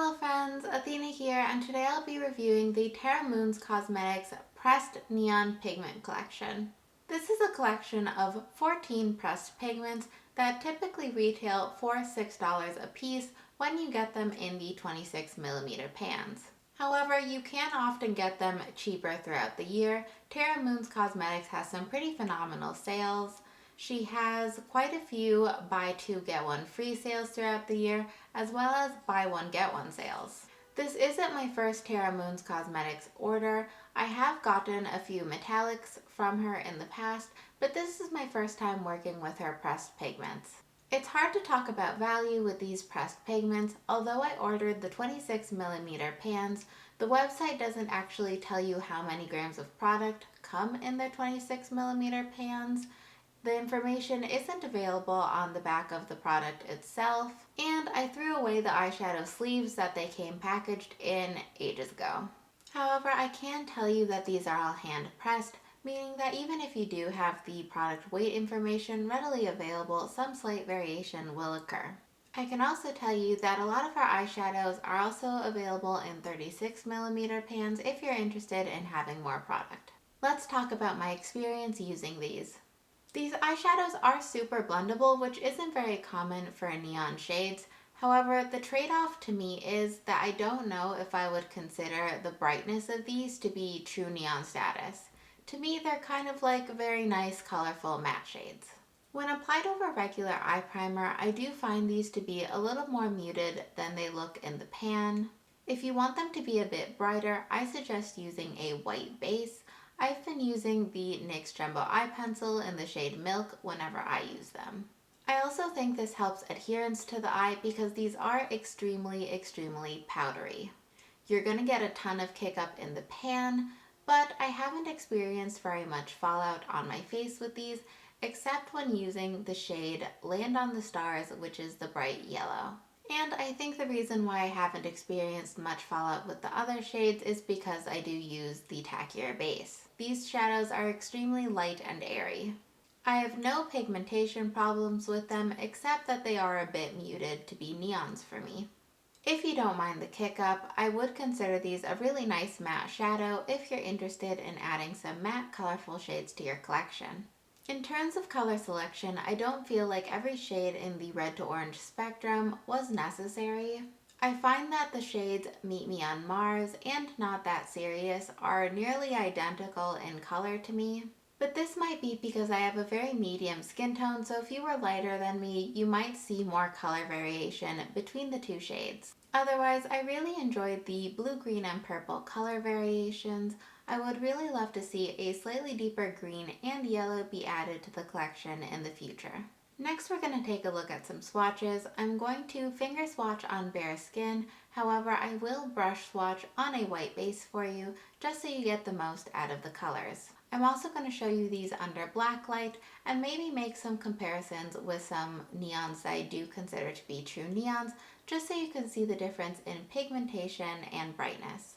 Hello friends, Athena here, and today I'll be reviewing the Terra Moons Cosmetics Pressed Neon Pigment Collection. This is a collection of 14 pressed pigments that typically retail for $6 a piece when you get them in the 26mm pans. However, you can often get them cheaper throughout the year. Terra Moons Cosmetics has some pretty phenomenal sales. She has quite a few buy two get one free sales throughout the year, as well as buy one get one sales. This isn't my first Terra Moons Cosmetics order. I have gotten a few metallics from her in the past, but this is my first time working with her pressed pigments. It's hard to talk about value with these pressed pigments. Although I ordered the 26mm pans, the website doesn't actually tell you how many grams of product come in their 26mm pans. The information isn't available on the back of the product itself, and I threw away the eyeshadow sleeves that they came packaged in ages ago. However, I can tell you that these are all hand pressed, meaning that even if you do have the product weight information readily available, some slight variation will occur. I can also tell you that a lot of our eyeshadows are also available in 36mm pans if you're interested in having more product. Let's talk about my experience using these. These eyeshadows are super blendable, which isn't very common for neon shades. However, the trade-off to me is that I don't know if I would consider the brightness of these to be true neon status. To me, they're kind of like very nice, colorful matte shades. When applied over regular eye primer, I do find these to be a little more muted than they look in the pan. If you want them to be a bit brighter, I suggest using a white base. I've been using the NYX Jumbo Eye Pencil in the shade Milk whenever I use them. I also think this helps adherence to the eye because these are extremely powdery. You're going to get a ton of kick up in the pan, but I haven't experienced very much fallout on my face with these, except when using the shade Land on the Stars, which is the bright yellow. And I think the reason why I haven't experienced much fallout with the other shades is because I do use the tackier base. These shadows are extremely light and airy. I have no pigmentation problems with them, except that they are a bit muted to be neons for me. If you don't mind the kick up, I would consider these a really nice matte shadow if you're interested in adding some matte colorful shades to your collection. In terms of color selection, I don't feel like every shade in the red to orange spectrum was necessary. I find that the shades Meet Me on Mars and Not That Serious are nearly identical in color to me. But this might be because I have a very medium skin tone, so if you were lighter than me, you might see more color variation between the two shades. Otherwise, I really enjoyed the blue, green, and purple color variations. I would really love to see a slightly deeper green and yellow be added to the collection in the future. Next, we're going to take a look at some swatches. I'm going to finger swatch on bare skin. However, I will brush swatch on a white base for you, just so you get the most out of the colors. I'm also going to show you these under blacklight and maybe make some comparisons with some neons that I do consider to be true neons, just so you can see the difference in pigmentation and brightness.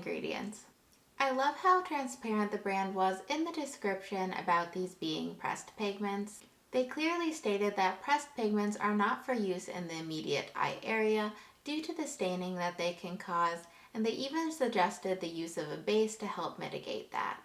ingredients. I love how transparent the brand was in the description about these being pressed pigments. They clearly stated that pressed pigments are not for use in the immediate eye area due to the staining that they can cause, and they even suggested the use of a base to help mitigate that.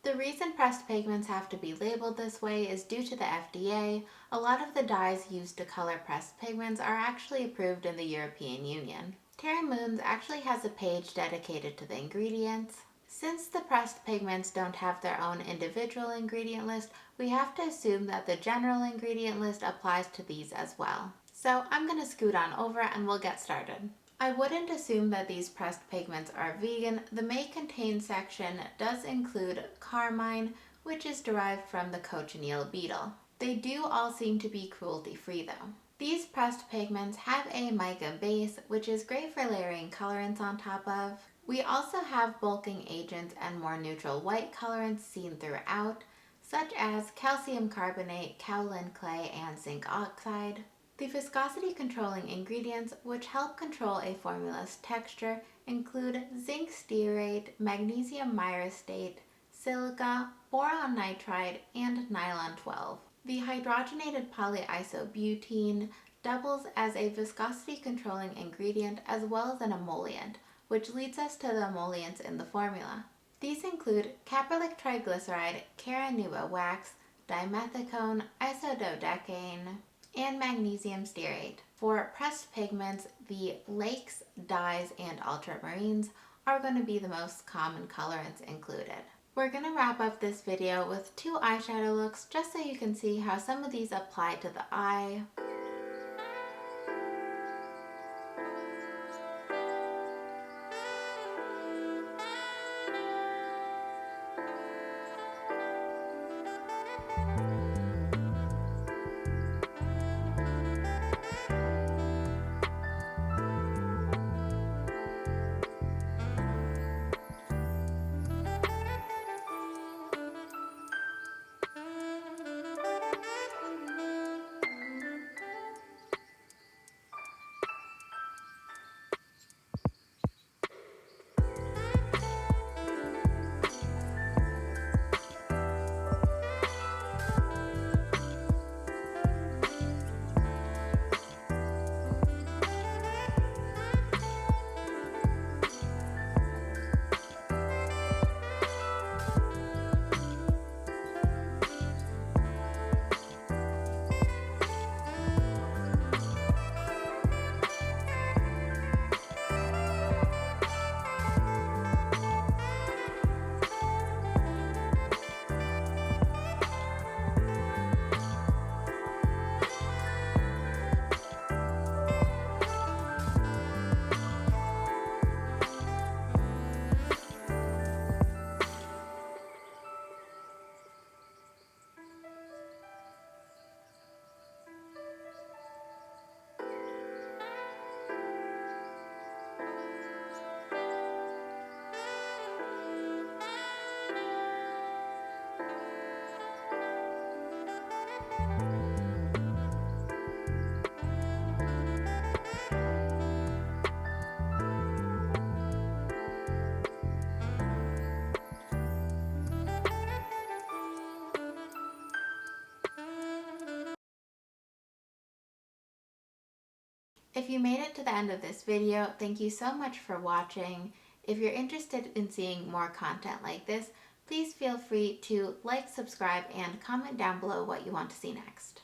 The reason pressed pigments have to be labeled this way is due to the FDA. A lot of the dyes used to color pressed pigments are actually approved in the European Union. Terra Moons actually has a page dedicated to the ingredients. Since the pressed pigments don't have their own individual ingredient list, we have to assume that the general ingredient list applies to these as well. So I'm going to scoot on over and we'll get started. I wouldn't assume that these pressed pigments are vegan. The may contain section does include carmine, which is derived from the cochineal beetle. They do all seem to be cruelty-free though. These pressed pigments have a mica base, which is great for layering colorants on top of. We also have bulking agents and more neutral white colorants seen throughout, such as calcium carbonate, kaolin clay, and zinc oxide. The viscosity controlling ingredients, which help control a formula's texture, include zinc stearate, magnesium myrostate, silica, boron nitride, and nylon 12. The hydrogenated polyisobutene doubles as a viscosity controlling ingredient as well as an emollient, which leads us to the emollients in the formula. These include caprylic triglyceride, carnauba wax, dimethicone, isododecane, and magnesium stearate. For pressed pigments, the lakes, dyes, and ultramarines are going to be the most common colorants included. We're going to wrap up this video with 2 eyeshadow looks just so you can see how some of these apply to the eye. If you made it to the end of this video, thank you so much for watching. If you're interested in seeing more content like this, please feel free to like, subscribe, and comment down below what you want to see next.